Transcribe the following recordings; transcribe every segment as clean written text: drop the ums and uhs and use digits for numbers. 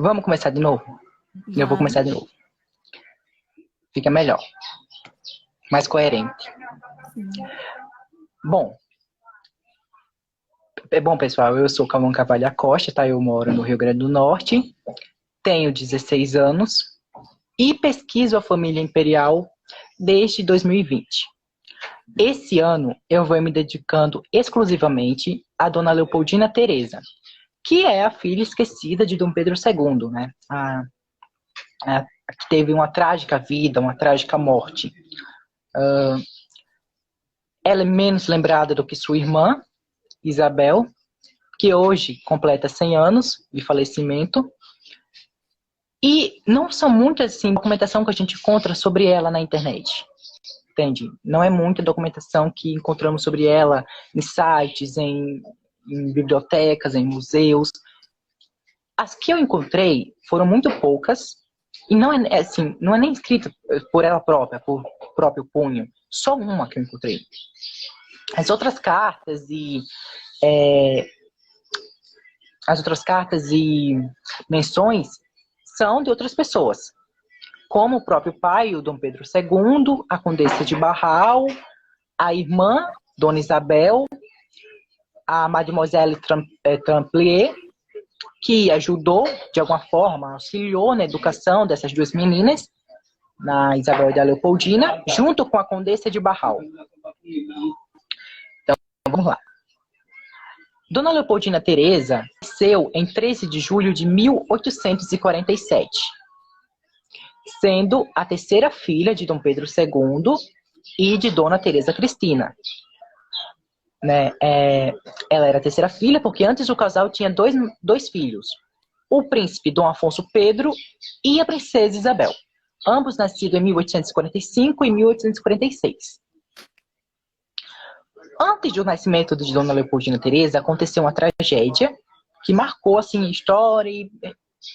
Vamos começar de novo? Eu vou começar de novo. Fica melhor. Mais coerente. Bom, pessoal, eu sou Calvão Carvalho da Costa, tá? Eu moro no Rio Grande do Norte, tenho 16 anos e pesquiso a família imperial desde 2020. Esse ano eu vou me dedicando exclusivamente à Dona Leopoldina Teresa, que é a filha esquecida de Dom Pedro II, né? Que teve uma trágica vida, uma trágica morte. Ela é menos lembrada do que sua irmã, Isabel, que hoje completa 100 anos de falecimento. E não são muitas assim, documentação que a gente encontra sobre ela na internet. Entende? Não é muita documentação que encontramos sobre ela em sites, em bibliotecas, em museus. As que eu encontrei foram muito poucas e não é assim, não é nem escrita por ela própria, por próprio punho. Só uma que eu encontrei. As outras cartas e menções são de outras pessoas, como o próprio pai, o Dom Pedro II, a Condessa de Barral, a irmã, Dona Isabel, a Mademoiselle Tramplier, que ajudou, de alguma forma, auxiliou na educação dessas duas meninas, na Isabel e da Leopoldina, junto com a Condessa de Barral. Então, vamos lá. Dona Leopoldina Teresa nasceu em 13 de julho de 1847, sendo a terceira filha de Dom Pedro II e de Dona Teresa Cristina. Né? Ela era a terceira filha porque antes o casal tinha dois filhos, o príncipe Dom Afonso Pedro e a princesa Isabel, ambos nascidos em 1845 e 1846. Antes do nascimento de Dona Leopoldina Teresa, aconteceu uma tragédia que marcou assim, a história e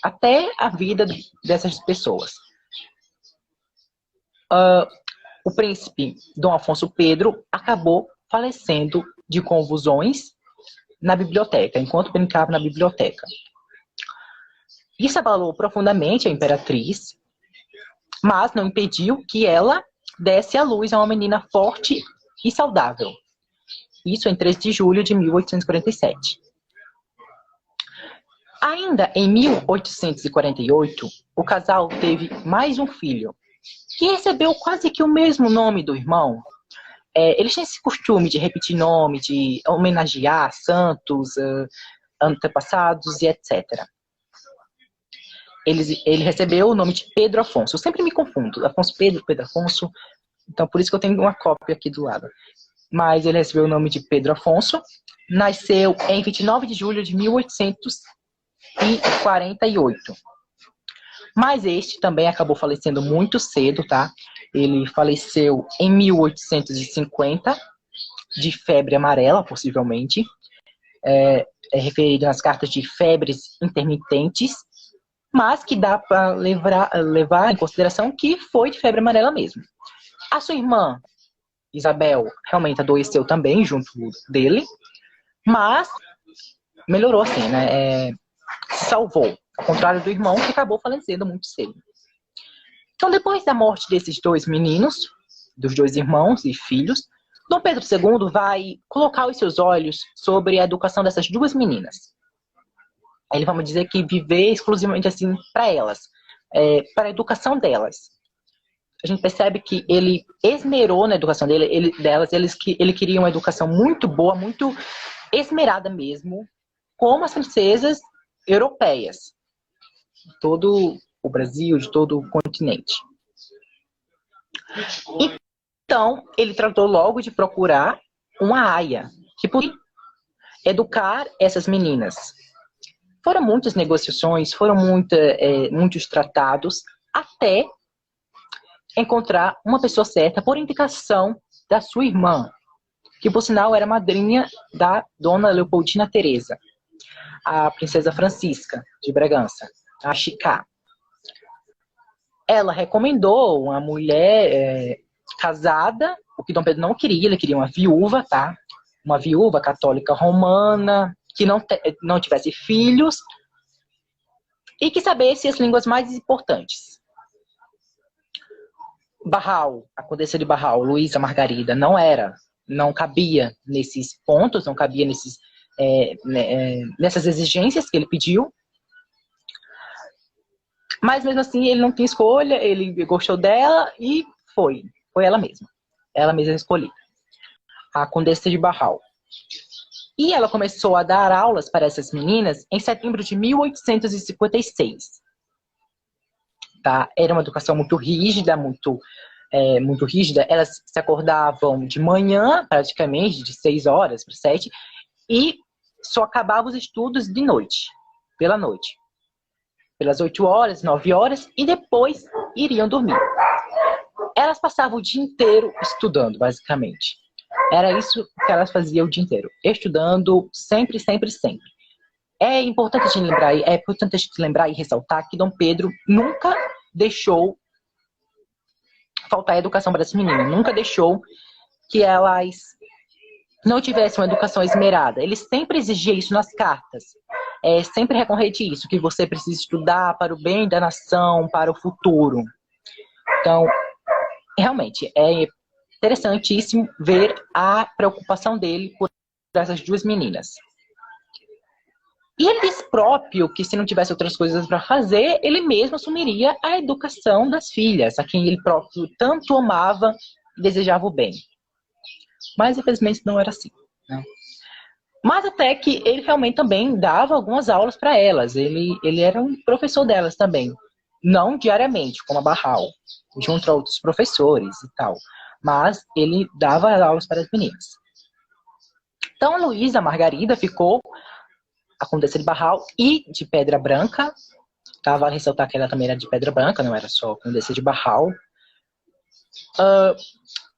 até a vida dessas pessoas. O príncipe Dom Afonso Pedro acabou falecendo de convulsões na biblioteca, enquanto brincava na biblioteca. Isso abalou profundamente a imperatriz, mas não impediu que ela desse à luz a uma menina forte e saudável. Isso em 13 de julho de 1847. Ainda em 1848, o casal teve mais um filho, que recebeu quase que o mesmo nome do irmão. Eles têm esse costume de repetir nome, de homenagear santos, antepassados e etc. Ele recebeu o nome de Pedro Afonso. Eu sempre me confundo. Afonso Pedro, Pedro Afonso. Então, por isso que eu tenho uma cópia aqui do lado. Mas ele recebeu o nome de Pedro Afonso. Nasceu em 29 de julho de 1848. Mas este também acabou falecendo muito cedo, tá? Ele faleceu em 1850, de febre amarela, possivelmente. É referido nas cartas de febres intermitentes, mas que dá para levar em consideração que foi de febre amarela mesmo. A sua irmã, Isabel, realmente adoeceu também junto dele, mas melhorou assim, né? Se salvou, ao contrário do irmão que acabou falecendo muito cedo. Então, depois da morte desses dois meninos, dos dois irmãos e filhos, Dom Pedro II vai colocar os seus olhos sobre a educação dessas duas meninas. Ele, vamos dizer que viver exclusivamente assim para elas, para a educação delas. A gente percebe que ele esmerou na educação delas, ele queria uma educação muito boa, muito esmerada mesmo, como as princesas europeias, de todo o Brasil, de todo o continente. Então, ele tratou logo de procurar uma aia que pudesse educar essas meninas. Foram muitas negociações, foram muitos tratados, até encontrar uma pessoa certa por indicação da sua irmã, que por sinal era madrinha da Dona Leopoldina Teresa, a princesa Francisca de Bragança, a Chicá. Ela recomendou uma mulher casada, o que Dom Pedro não queria, ele queria uma viúva, tá? Uma viúva católica romana, que não tivesse filhos e quis saber se as línguas mais importantes. Barral, a Condessa de Barral, Luísa Margarida, não cabia nesses pontos, não cabia nessas exigências que ele pediu. Mas mesmo assim, ele não tinha escolha, ele gostou dela e foi ela mesma. Ela mesma escolhida. A Condessa de Barral. E ela começou a dar aulas para essas meninas em setembro de 1856. Tá? Era uma educação muito rígida, muito rígida. Elas se acordavam de manhã, praticamente, de 6 horas para 7, e só acabavam os estudos de noite, pela noite. Pelas 8 horas, 9 horas, e depois iriam dormir. Elas passavam o dia inteiro estudando, basicamente. Era isso que elas faziam o dia inteiro. Estudando sempre, sempre, sempre. É importante a gente lembrar e ressaltar que Dom Pedro nunca deixou faltar educação para essa menina. Nunca deixou que elas não tivessem uma educação esmerada. Ele sempre exigia isso nas cartas. Sempre recorrente isso, que você precisa estudar para o bem da nação, para o futuro. Então, realmente, é interessantíssimo ver a preocupação dele por essas duas meninas. E ele disse próprio que se não tivesse outras coisas para fazer, ele mesmo assumiria a educação das filhas, a quem ele próprio tanto amava e desejava o bem. Mas, infelizmente, não era assim, né? Mas até que ele realmente também dava algumas aulas para elas. Ele era um professor delas também. Não diariamente, como a Barral, junto a outros professores e tal. Mas ele dava aulas para as meninas. Então, a Luísa Margarida ficou a Condessa de Barral e de Pedra Branca. Tá? Vale ressaltar que ela também era de Pedra Branca, não era só a Condessa de Barral.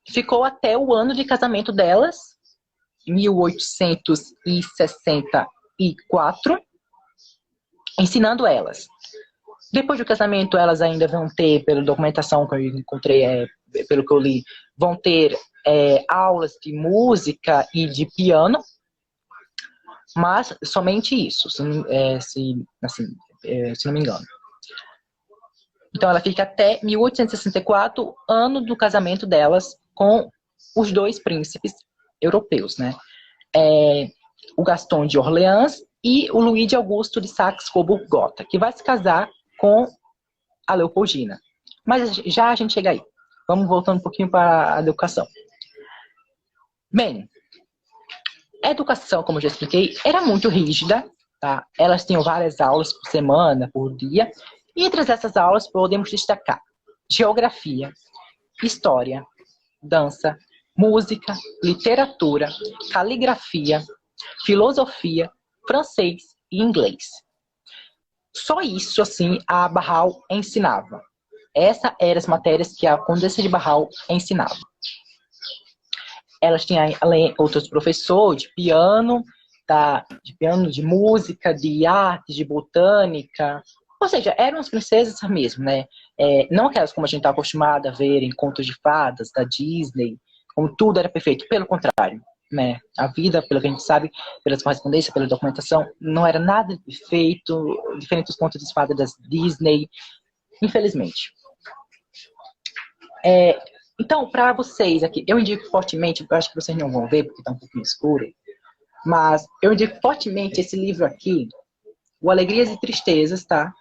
Ficou até o ano de casamento delas, 1864, ensinando elas. Depois do casamento, elas ainda vão ter, pela documentação que eu encontrei, pelo que eu li, vão ter aulas de música e de piano, mas somente isso, se não me engano. Então, ela fica até 1864, ano do casamento delas, com os dois príncipes europeus, né? O Gaston de Orleans e o Luís de Augusto de Saxe-Coburg-Gotha, que vai se casar com a Leopoldina. Mas já a gente chega aí. Vamos voltando um pouquinho para a educação. Bem, a educação, como eu já expliquei, era muito rígida, tá? Elas tinham várias aulas por semana, por dia. E entre essas aulas podemos destacar geografia, história, dança, música, literatura, caligrafia, filosofia, francês e inglês. Só isso, assim, a Barral ensinava. Essas eram as matérias que a Condessa de Barral ensinava. Elas tinham outros professores de piano, de música, de arte, de botânica. Ou seja, eram as princesas mesmo, né? Não aquelas como a gente está acostumado a ver em contos de fadas, da Disney, como tudo era perfeito. Pelo contrário, né? A vida, pelo que a gente sabe, pelas correspondências, pela documentação, não era nada perfeito, diferente dos contos de fadas da Disney, infelizmente. Então, para vocês aqui, eu indico fortemente, eu acho que vocês não vão ver porque está um pouquinho escuro, mas eu indico fortemente esse livro aqui, O Alegrias e Tristezas, tá?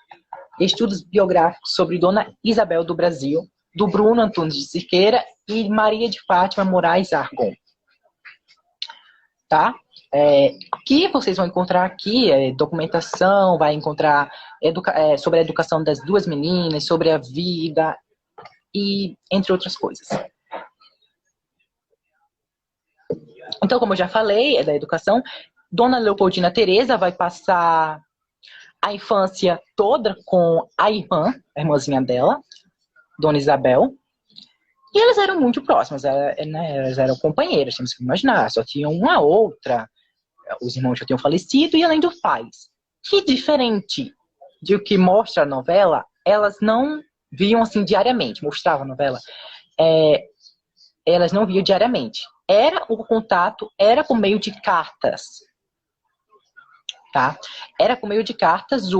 Estudos biográficos sobre Dona Isabel do Brasil, do Bruno Antunes de Siqueira e Maria de Fátima Moraes Argon. Tá? Que vocês vão encontrar aqui documentação, vai encontrar sobre a educação das duas meninas, sobre a vida e entre outras coisas. Então, como eu já falei, da educação, Dona Leopoldina Teresa vai passar a infância toda com a irmãzinha dela, Dona Isabel. E elas eram muito próximas, né? Elas eram companheiras, temos que imaginar. Só tinham uma outra, os irmãos já tinham falecido, e além dos pais. Que diferente do que mostra a novela, elas não viam assim diariamente, mostrava a novela. Elas não viam diariamente. O contato era por meio de cartas. Tá? Era por meio de cartas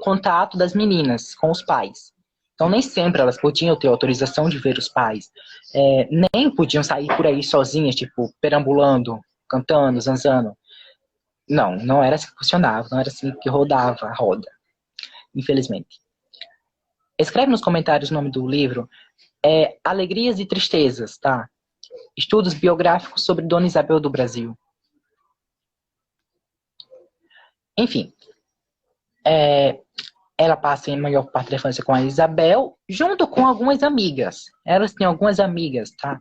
contato das meninas com os pais. Então, nem sempre elas podiam ter autorização de ver os pais. Nem podiam sair por aí sozinhas, tipo, perambulando, cantando, zanzando. Não, não era assim que funcionava, não era assim que rodava a roda, infelizmente. Escreve nos comentários o nome do livro. Alegrias e Tristezas, tá? Estudos biográficos sobre Dona Isabel do Brasil. Enfim, ela passa em maior parte da infância com a Isabel, junto com algumas amigas. Elas têm algumas amigas, tá?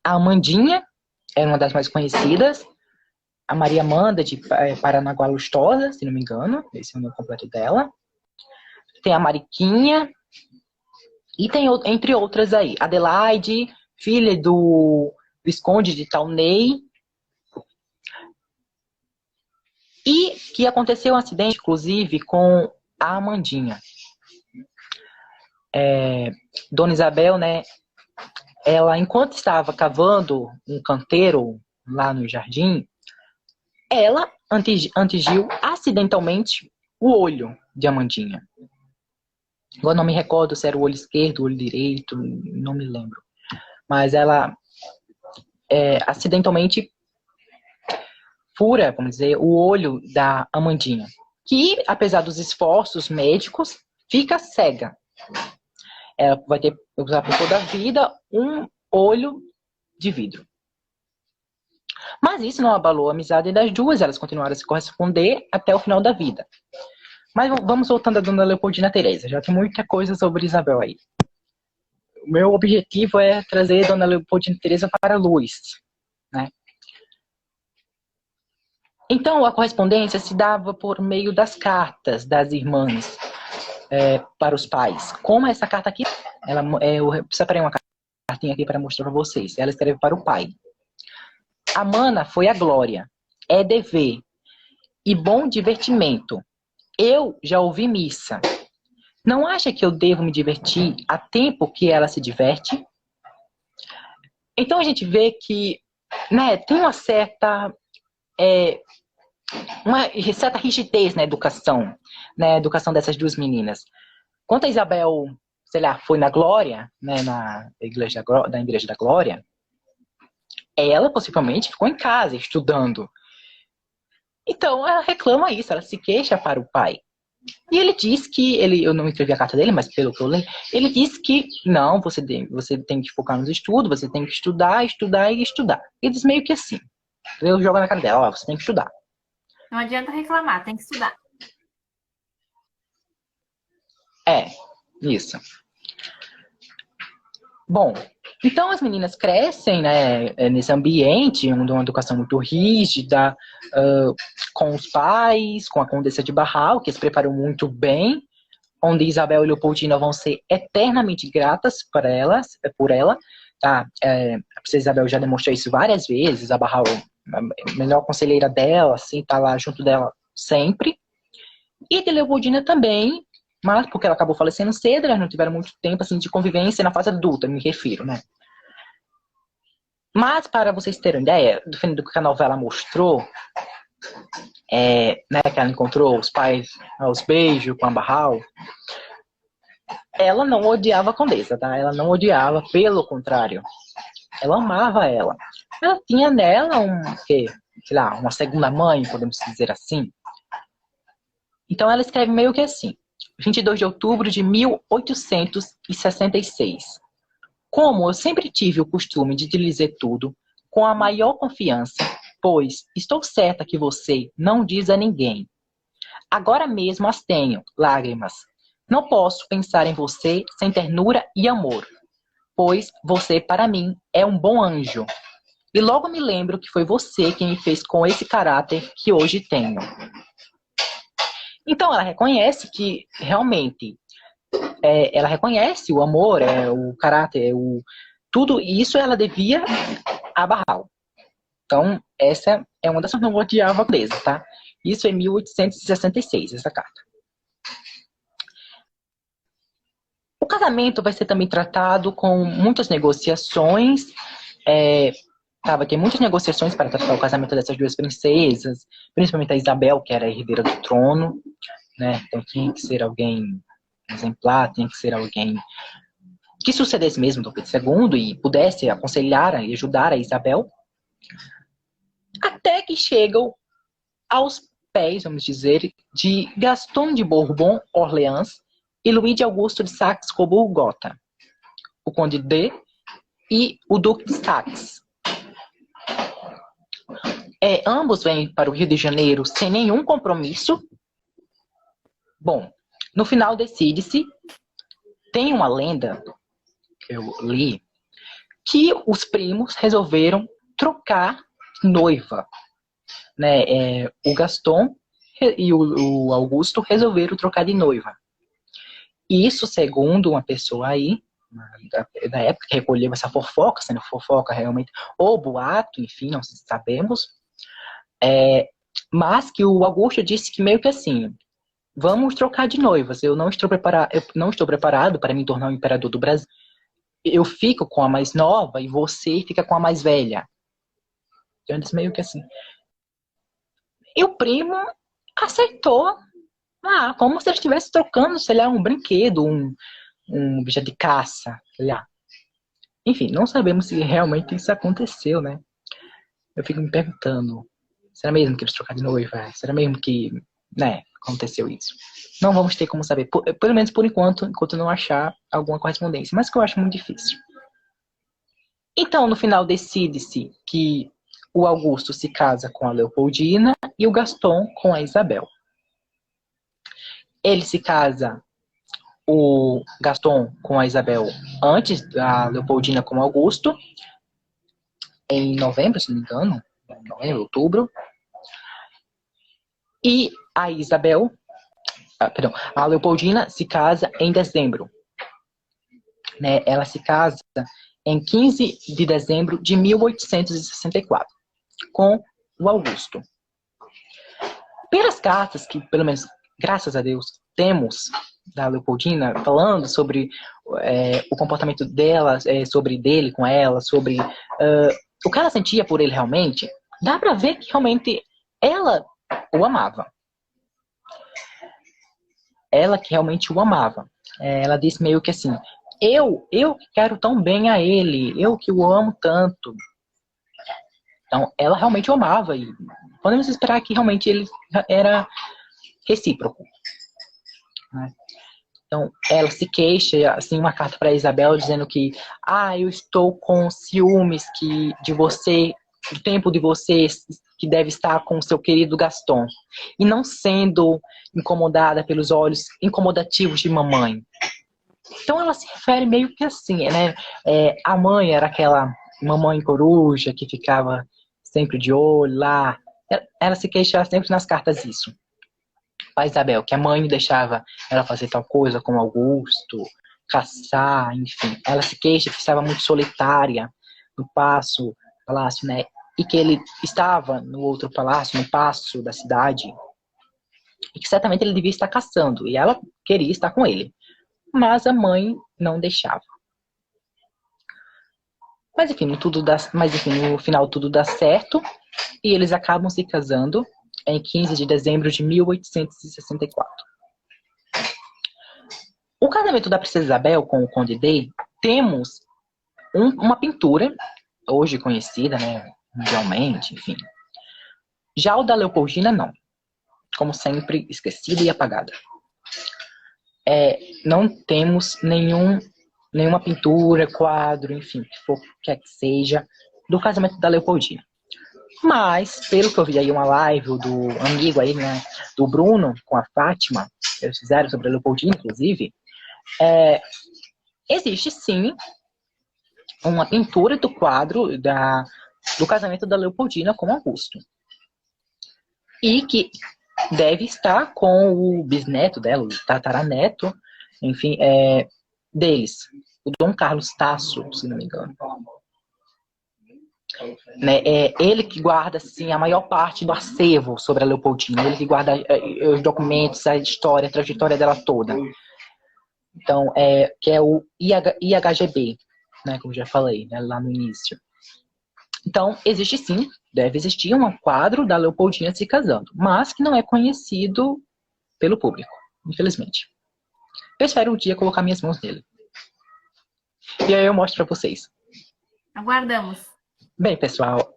A Amandinha era uma das mais conhecidas. A Maria Amanda, de Paranaguá Lustosa, se não me engano. Esse é o nome completo dela. Tem a Mariquinha. E tem, entre outras aí, Adelaide, filha do Visconde de Taunay. E que aconteceu um acidente, inclusive, com a Amandinha. Dona Isabel, né? Ela, enquanto estava cavando um canteiro lá no jardim, ela atingiu acidentalmente o olho de Amandinha. Eu não me recordo se era o olho esquerdo, o olho direito, não me lembro. Mas ela acidentalmente fura, vamos dizer, o olho da Amandinha. Que, apesar dos esforços médicos, fica cega. Ela vai ter que usar por toda a vida um olho de vidro. Mas isso não abalou a amizade das duas, elas continuaram a se corresponder até o final da vida. Mas vamos voltando a Dona Leopoldina Teresa, já tem muita coisa sobre Isabel aí. O meu objetivo é trazer Dona Leopoldina Teresa para a luz, né? Então, a correspondência se dava por meio das cartas das irmãs para os pais. Como essa carta aqui, eu separei uma cartinha aqui para mostrar para vocês. Ela escreve para o pai. A mana foi a glória, é dever e bom divertimento. Eu já ouvi missa. Não acha que eu devo me divertir a tempo que ela se diverte? Então a gente vê que, né, tem uma certa rigidez na educação, né, a educação dessas duas meninas. Quando a Isabel, sei lá, foi na Glória, né, na Igreja da Glória, ela possivelmente ficou em casa estudando. Então ela reclama isso, ela se queixa para o pai. E ele diz que, eu não escrevi a carta dele, mas pelo que eu li, ele diz que não, você tem que focar nos estudos, você tem que estudar, estudar e estudar. Ele diz meio que assim. Eu jogo na cara dela, você tem que estudar. Não adianta reclamar, tem que estudar. Isso. Bom, então as meninas crescem, né, nesse ambiente, onde uma educação muito rígida, com os pais, com a Condessa de Barral, que as preparou muito bem, onde Isabel e Leopoldina vão ser eternamente gratas por ela, tá? A princesa Isabel já demonstrou isso várias vezes, a Barral, a melhor conselheira dela, assim, tá lá junto dela sempre. E de Leopoldina também, mas porque ela acabou falecendo cedo, elas não tiveram muito tempo assim, de convivência na fase adulta, me refiro, né? Mas, para vocês terem ideia do que a novela mostrou, né, que ela encontrou os pais aos beijos com a Barral, ela não odiava a Condessa, tá? Ela não odiava, pelo contrário. Ela amava ela. Ela tinha nela sei lá, uma segunda mãe, podemos dizer assim. Então ela escreve meio que assim: 22 de outubro de 1866. Como eu sempre tive o costume de te dizer tudo com a maior confiança, pois estou certa que você não diz a ninguém. Agora mesmo as tenho, lágrimas. Não posso pensar em você sem ternura e amor, pois você, para mim, é um bom anjo. E logo me lembro que foi você quem me fez com esse caráter que hoje tenho. Então ela reconhece que, realmente, ela reconhece o amor, o caráter, tudo isso ela devia a Barral. Então, essa é uma das que não odiava a Condessa, tá? Isso em 1866, essa carta. O casamento vai ser também tratado com muitas negociações. Vai ter muitas negociações para tratar o casamento dessas duas princesas, principalmente a Isabel, que era a herdeira do trono. né? Então tinha que ser alguém exemplar, tinha que ser alguém que sucedesse mesmo Dom Pedro II e pudesse aconselhar e ajudar a Isabel, até que chegam aos pés, vamos dizer, de Gaston de Bourbon-Orléans e Luís de Augusto de Saxe-Coburg-Gotha, o Conde de e o Duque de Saxe. Ambos vêm para o Rio de Janeiro sem nenhum compromisso. Bom, no final decide-se, tem uma lenda, eu li, que os primos resolveram trocar noiva, né? O Gaston e o Augusto resolveram trocar de noiva. Isso, segundo uma pessoa aí, da época que recolheu essa fofoca, sendo fofoca realmente, ou boato, enfim, não sabemos, mas que o Augusto disse que meio que assim, vamos trocar de noivas, eu não estou preparado para me tornar o imperador do Brasil, eu fico com a mais nova e você fica com a mais velha. Então eles meio que assim. E o primo aceitou, como se ele estivesse trocando, sei lá, um brinquedo, um objeto de caça, sei lá. Enfim, não sabemos se realmente isso aconteceu, né? Eu fico me perguntando, será mesmo que eles trocaram de noiva? Será mesmo que, né, aconteceu isso? Não vamos ter como saber, pelo menos por enquanto não achar alguma correspondência, mas que eu acho muito difícil. Então, no final, decide-se que o Augusto se casa com a Leopoldina e o Gaston com a Isabel. Ele se casa, o Gaston com a Isabel, antes da Leopoldina com o Augusto, em novembro, se não me engano, novembro, outubro. E a Isabel, a Leopoldina se casa em dezembro. Né? Ela se casa em 15 de dezembro de 1864, com o Augusto. Pelas cartas que, pelo menos, graças a Deus, temos da Leopoldina, falando sobre o comportamento dela, sobre dele com ela, sobre o que ela sentia por ele realmente, dá pra ver que realmente ela o amava. Ela que realmente o amava. Ela disse meio que assim, eu que quero tão bem a ele, eu que o amo tanto. Então, ela realmente o amava e podemos esperar que realmente ele era recíproco. Né? Então, ela se queixa, assim, uma carta para Isabel dizendo que eu estou com ciúmes de você, do tempo de você que deve estar com o seu querido Gaston, e não sendo incomodada pelos olhos incomodativos de mamãe. Então, ela se refere meio que assim, né? A mãe era aquela mamãe coruja que ficava sempre de olho lá. Ela se queixa sempre nas cartas isso. A Isabel, que a mãe deixava ela fazer tal coisa com Augusto, caçar, enfim. Ela se queixa que estava muito solitária no palácio, né? E que ele estava no outro palácio, no paço da cidade, e que certamente ele devia estar caçando, e ela queria estar com ele. Mas a mãe não deixava. Mas enfim, no final tudo dá certo, e eles acabam se casando em 15 de dezembro de 1864. O casamento da princesa Isabel com o Conde de, temos uma pintura, hoje conhecida, né, mundialmente, enfim. Já o da Leopoldina, não. Como sempre, esquecida e apagada. Não temos nenhuma pintura, quadro, enfim, que quer que seja, do casamento da Leopoldina. Mas, pelo que eu vi aí uma live do amigo aí, né, do Bruno, com a Fátima, que eles fizeram sobre a Leopoldina, inclusive, existe sim uma pintura do quadro do casamento da Leopoldina com Augusto. E que deve estar com o bisneto dela, o tataraneto, enfim, deles, o Dom Carlos Tasso, se não me engano. Né? Ele que guarda assim, a maior parte do acervo sobre a Leopoldina, ele que guarda os documentos, a história, a trajetória dela toda. Então, que é o IHGB, né, como já falei, né, lá no início. Então, existe sim, deve existir um quadro da Leopoldina se casando, mas que não é conhecido pelo público, infelizmente. Eu espero um dia colocar minhas mãos nele. E aí eu mostro pra vocês. Aguardamos. Bem, pessoal,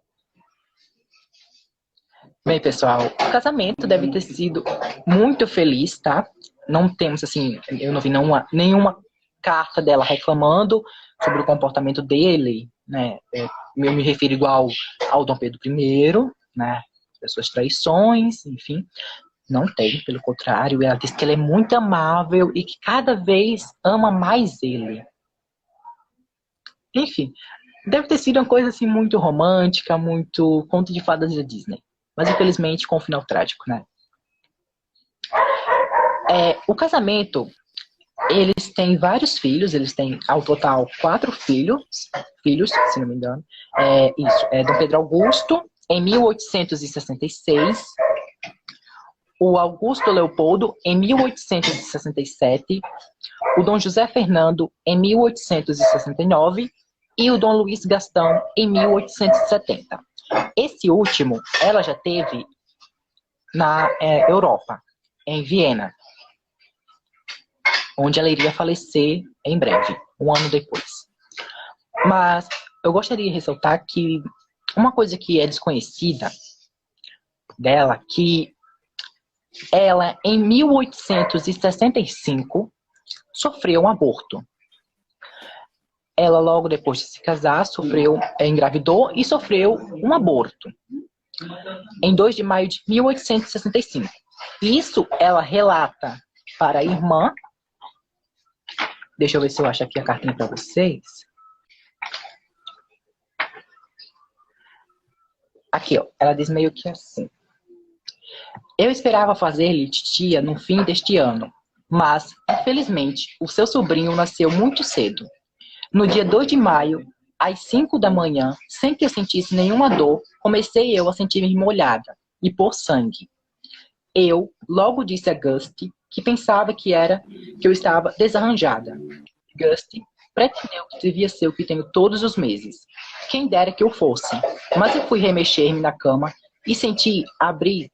o casamento deve ter sido muito feliz, tá? Não temos, assim, eu não vi nenhuma carta dela reclamando sobre o comportamento dele, né? Eu me refiro igual ao Dom Pedro I, né? Das suas traições, enfim. Não tem, pelo contrário. Ela diz que ele é muito amável e que cada vez ama mais ele. Enfim, deve ter sido uma coisa assim muito romântica, muito conto de fadas da Disney. Mas infelizmente com um final trágico, né? O casamento, eles têm vários filhos, eles têm ao total 4 filhos, se não me engano. Dom Pedro Augusto, em 1866. O Augusto Leopoldo, em 1867. O Dom José Fernando, em 1869. E o Dom Luiz Gastão, em 1870. Esse último, ela já teve na Europa, em Viena, onde ela iria falecer em breve, um ano depois. Mas eu gostaria de ressaltar que uma coisa que é desconhecida dela, que ela, em 1865, sofreu um aborto. Ela, logo depois de se casar, engravidou e sofreu um aborto. Em 2 de maio de 1865. Isso ela relata para a irmã. Deixa eu ver se eu acho aqui a cartinha para vocês. Aqui, ó. Ela diz meio que assim. Eu esperava fazer-lhe titia no fim deste ano, mas, infelizmente, o seu sobrinho nasceu muito cedo. No dia 2 de maio, às 5 da manhã, sem que eu sentisse nenhuma dor, comecei eu a sentir-me molhada e por sangue. Eu logo disse a Gusty que pensava que eu estava desarranjada. Gusty pretendeu que devia ser o que tenho todos os meses. Quem dera que eu fosse. Mas eu fui remexer-me na cama e senti abrir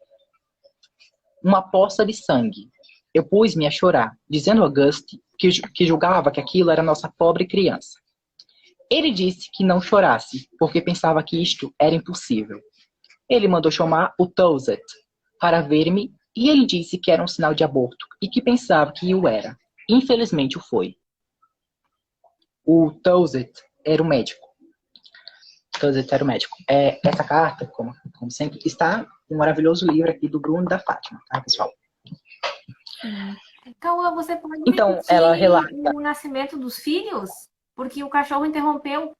uma poça de sangue. Eu pus-me a chorar, dizendo a Gusty que julgava que aquilo era nossa pobre criança. Ele disse que não chorasse, porque pensava que isto era impossível. Ele mandou chamar o Towsett para ver-me e ele disse que era um sinal de aborto e que pensava que o era. Infelizmente o foi. O Towsett era o médico. Essa carta, como sempre, está no maravilhoso livro aqui do Bruno e da Fátima, tá, pessoal? Cauã, você pode Então, repetir ela relata o nascimento dos filhos? Porque o cachorro interrompeu. O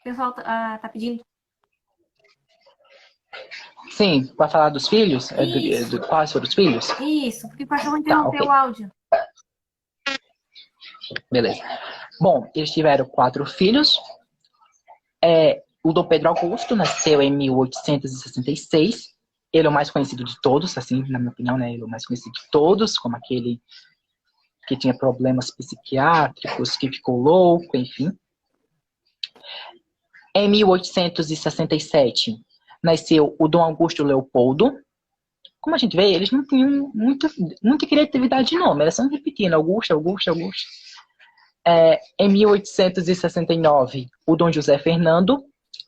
pessoal tá pedindo. Sim, para falar dos filhos? Isso. Quais foram os filhos? Isso, porque o cachorro interrompeu ok. o áudio. Beleza. Bom, eles tiveram 4 filhos. O Dom Pedro Augusto nasceu em 1866. Ele é o mais conhecido de todos, assim, na minha opinião, né? Ele é o mais conhecido de todos, como aquele que tinha problemas psiquiátricos, que ficou louco, enfim. Em 1867, nasceu o Dom Augusto Leopoldo. Como a gente vê, eles não tinham muita criatividade de nome, era só repetindo, Augusto. Em 1869, o Dom José Fernando.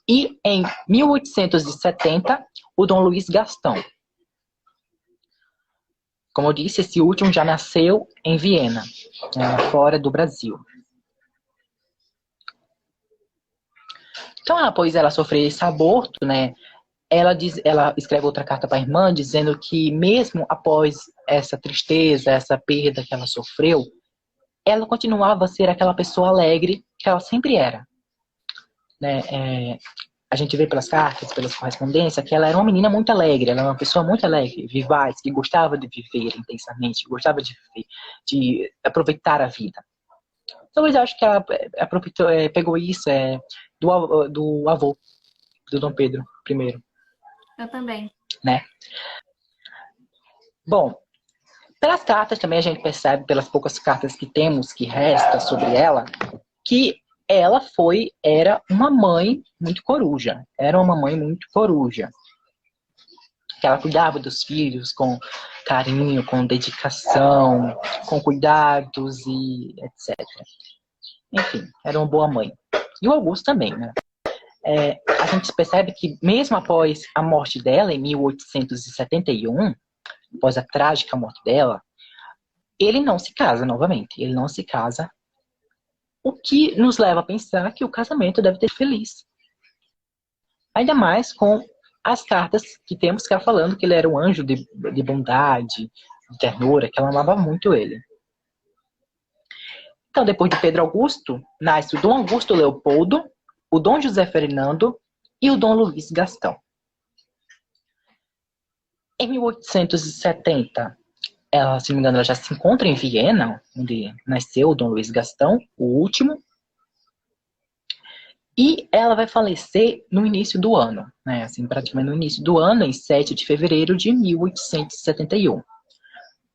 E em 1870, o Dom Luiz Gastão. Como eu disse, esse último já nasceu em Viena, fora do Brasil. Então, após ela sofrer esse aborto, né, ela escreve outra carta para a irmã, dizendo que mesmo após essa tristeza, essa perda que ela sofreu, ela continuava a ser aquela pessoa alegre que ela sempre era. Né? A gente vê pelas cartas, pelas correspondências, que ela era uma menina muito alegre, ela era uma pessoa muito alegre, vivaz, que gostava de viver intensamente, que gostava de viver, de aproveitar a vida. Então eu acho que ela pegou isso do avô do Dom Pedro I. Eu também. Né? Bom, pelas cartas também a gente percebe, pelas poucas cartas que temos, que resta sobre ela, que ela era uma mãe muito coruja. Era uma mãe muito coruja. que ela cuidava dos filhos com carinho, com dedicação, com cuidados e etc. Enfim, era uma boa mãe. E o Augusto também, né? A gente percebe que mesmo após a morte dela, em 1871, após a trágica morte dela, ele não se casa novamente. Ele não se casa, o que nos leva a pensar que o casamento deve ter feliz. Ainda mais com as cartas que temos cá falando que ele era um anjo de bondade, de ternura, que ela amava muito ele. Então, depois de Pedro Augusto, nasce o Dom Augusto Leopoldo, o Dom José Fernando e o Dom Luiz Gastão. Em 1870, ela, se não me engano, ela já se encontra em Viena, onde nasceu o Dom Luiz Gastão, o último. E ela vai falecer no início do ano, né? Assim, praticamente no início do ano, em 7 de fevereiro de 1871,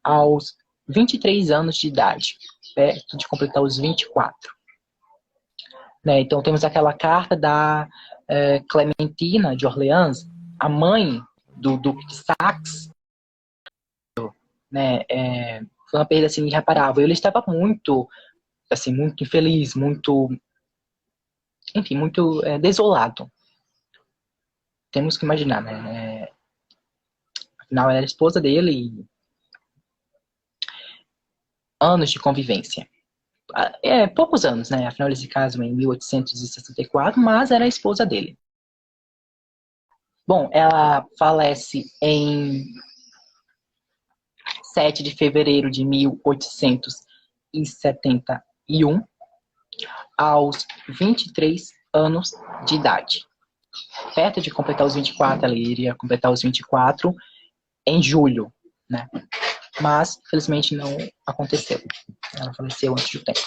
aos 23 anos de idade, perto de completar os 24. Né? Então, temos aquela carta da Clementina de Orleans, a mãe do Duque de Saxe, né? Foi uma perda assim, irreparável. Ele estava muito, assim, muito infeliz, muito, enfim, muito desolado. Temos que imaginar, né? Afinal, ela era esposa dele e anos de convivência. Poucos anos, né? Afinal, eles se casam em 1864, mas era a esposa dele. Bom, ela falece em 7 de fevereiro de 1871, aos 23 anos de idade. Perto de completar os 24, ela iria completar os 24 em julho, né? Mas, infelizmente, não aconteceu. Ela faleceu antes do tempo.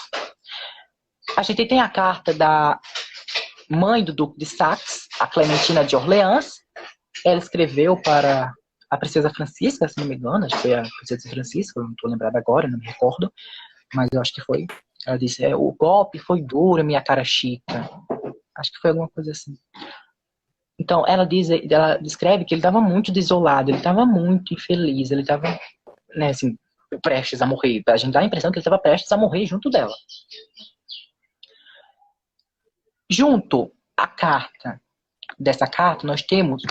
A gente tem a carta da mãe do Duque de Saxe, a Clementina de Orleans. Ela escreveu para a Princesa Francisca, se não me engano. Acho que foi a Princesa Francisca, eu não estou lembrada agora, não me recordo. Mas eu acho que foi. Ela disse, o golpe foi duro, minha cara chica. Acho que foi alguma coisa assim. Então, ela descreve que ele estava muito desolado, ele estava muito infeliz, ele estava, né, assim, prestes a morrer. A gente dá a impressão que ele estava prestes a morrer junto dela. Junto à carta, dessa carta, nós temos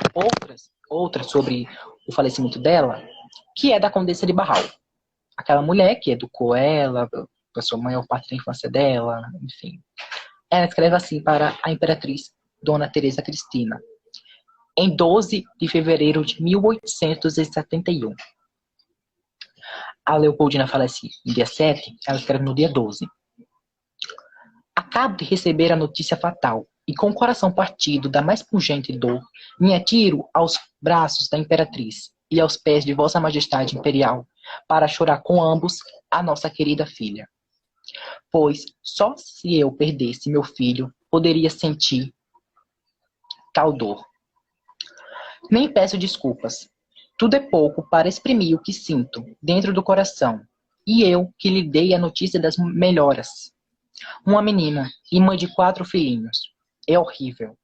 outras sobre o falecimento dela, que é da Condessa de Barral. Aquela mulher que educou ela, passou a maior parte da infância dela, enfim. Ela escreve assim para a imperatriz Dona Teresa Cristina, em 12 de fevereiro de 1871. A Leopoldina falece no dia 7, ela escreve no dia 12. Acabo de receber a notícia fatal, e com o coração partido da mais pungente dor, me atiro aos braços da imperatriz e aos pés de Vossa Majestade Imperial, para chorar com ambos a nossa querida filha. Pois só se eu perdesse meu filho, poderia sentir tal dor. Nem peço desculpas. Tudo é pouco para exprimir o que sinto dentro do coração. E eu que lhe dei a notícia das melhoras. Uma menina e mãe de 4 filhinhos. É horrível.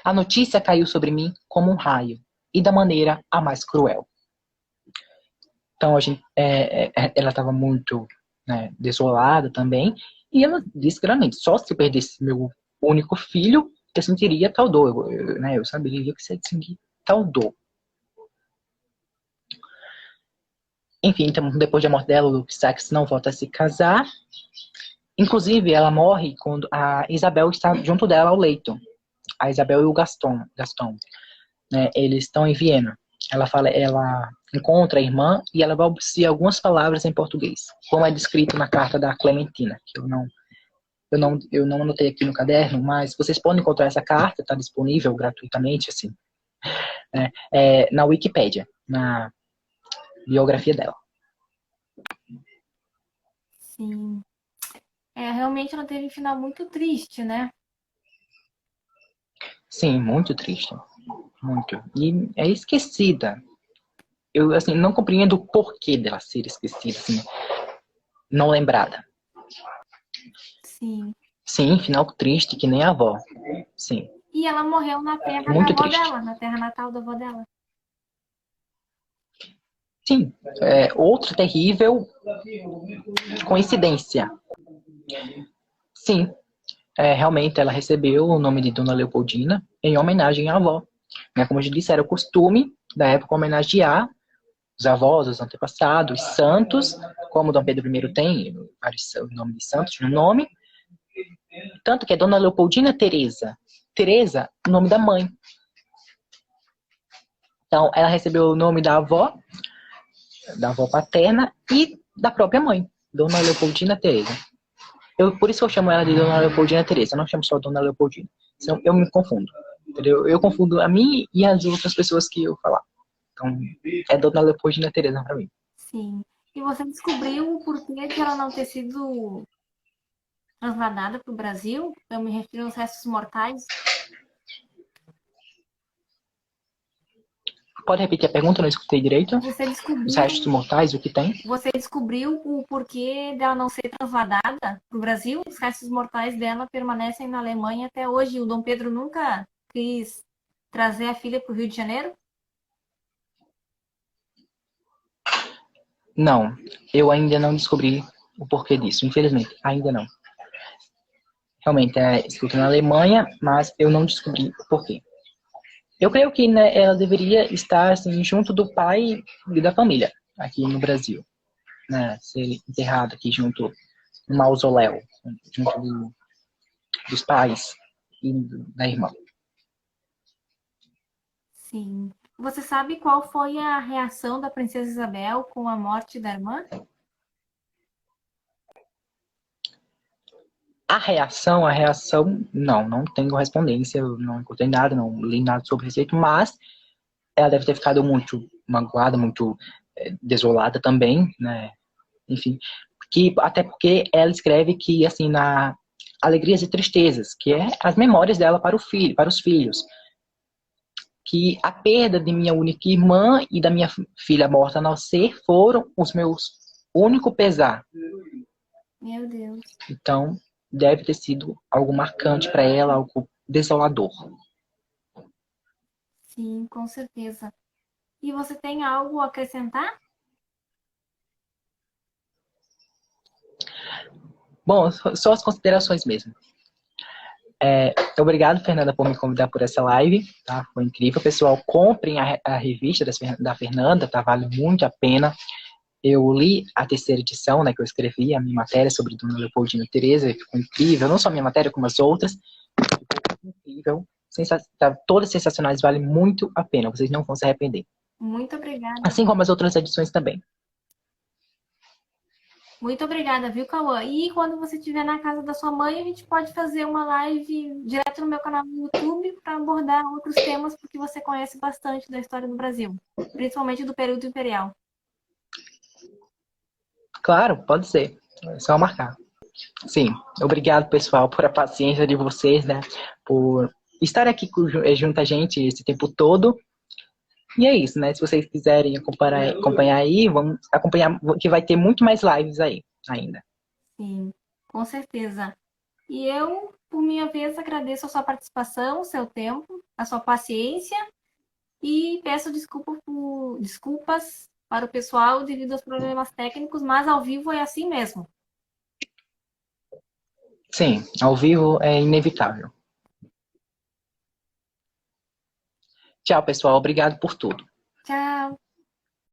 A notícia caiu sobre mim como um raio, e da maneira a mais cruel. Então, ela estava muito, né, desolada também, e ela disse claramente, só se eu perdesse meu único filho, eu sentiria tal dor. Eu saberia que você sentir tal dor. Enfim, então, depois da morte dela, o Luke Saxe não volta a se casar. Inclusive, ela morre quando a Isabel está junto dela ao leito. A Isabel e o Gaston, né, eles estão em Viena. Ela encontra a irmã e ela balbucia algumas palavras em português, como é descrito na carta da Clementina, que eu não anotei aqui no caderno, mas vocês podem encontrar essa carta, está disponível gratuitamente, assim, na Wikipédia, na biografia dela. Sim. Realmente ela teve um final muito triste, né? Sim, muito triste. Muito. E é esquecida. Eu, assim, não compreendo o porquê dela ser esquecida, assim, não lembrada. Sim. Sim, final triste, que nem a avó. Sim. E ela morreu na terra da Muito avó triste. dela, na terra natal da avó dela. Sim, outra terrível coincidência. Sim, realmente ela recebeu o nome de Dona Leopoldina em homenagem à avó. Né? Como eu já disse, era o costume da época homenagear os avós, os antepassados, os santos, como Dom Pedro I tem vários nomes de santos no nome. Tanto que é Dona Leopoldina Teresa. Teresa, o nome da mãe. Então, ela recebeu o nome da avó paterna e da própria mãe, Dona Leopoldina Teresa. Por isso que eu chamo ela de Dona Leopoldina Teresa, eu não chamo só Dona Leopoldina. Senão eu me confundo. Entendeu? Eu confundo a mim e as outras pessoas que eu falar. Então, é Dona Leopoldina Teresa pra mim. Sim. E você descobriu o porquê de ela não ter sido trasladada para o Brasil? Eu me refiro aos restos mortais. Pode repetir a pergunta? Eu não escutei direito. Você Os restos descobriu, mortais, o que tem? você descobriu o porquê dela não ser trasladada para o Brasil? Os restos mortais dela permanecem na Alemanha até hoje. O Dom Pedro nunca quis trazer a filha para o Rio de Janeiro? Não, eu ainda não descobri o porquê disso, infelizmente, ainda não. Realmente é escrito na Alemanha, mas eu não descobri o porquê. Eu creio que, né, ela deveria estar assim, junto do pai e da família, aqui no Brasil. Né, ser enterrada aqui junto no mausoléu, junto dos pais e da irmã. Sim. Você sabe qual foi a reação da princesa Isabel com a morte da irmã? A reação, não tenho correspondência, eu não encontrei nada, não li nada sobre o respeito, mas ela deve ter ficado muito magoada, muito desolada também, né? Enfim, até porque ela escreve que, assim, na Alegrias e Tristezas, que é as memórias dela para os filhos, que a perda de minha única irmã e da minha filha morta ao nascer foram os meus único pesar. Meu Deus. Então, deve ter sido algo marcante para ela, algo desolador. Sim, com certeza. E você tem algo a acrescentar? Bom, só as considerações mesmo. Obrigado, Fernanda, por me convidar por essa live. Tá? Foi incrível. Pessoal, comprem a revista da Fernanda, tá? Vale muito a pena. Eu li a terceira edição, né, que eu escrevi, a minha matéria sobre Dona Leopoldina Teresa, ficou incrível. Não só a minha matéria, como as outras. Ficou incrível. Tá, todas sensacionais, vale muito a pena. Vocês não vão se arrepender. Muito obrigada. Assim como as outras edições também. Muito obrigada, viu, Cauã? E quando você estiver na casa da sua mãe, a gente pode fazer uma live direto no meu canal no YouTube para abordar outros temas, porque você conhece bastante da história do Brasil, principalmente do período imperial. Claro, pode ser. É só marcar. Sim, obrigado, pessoal, por a paciência de vocês, né? Por estar aqui junto a gente esse tempo todo. E é isso, né? Se vocês quiserem acompanhar aí, vamos acompanhar, que vai ter muito mais lives aí ainda. Sim, com certeza. E eu, por minha vez, agradeço a sua participação, o seu tempo, a sua paciência e peço desculpas para o pessoal devido aos problemas técnicos, mas ao vivo é assim mesmo. Sim, ao vivo é inevitável. Tchau, pessoal. Obrigado por tudo. Tchau!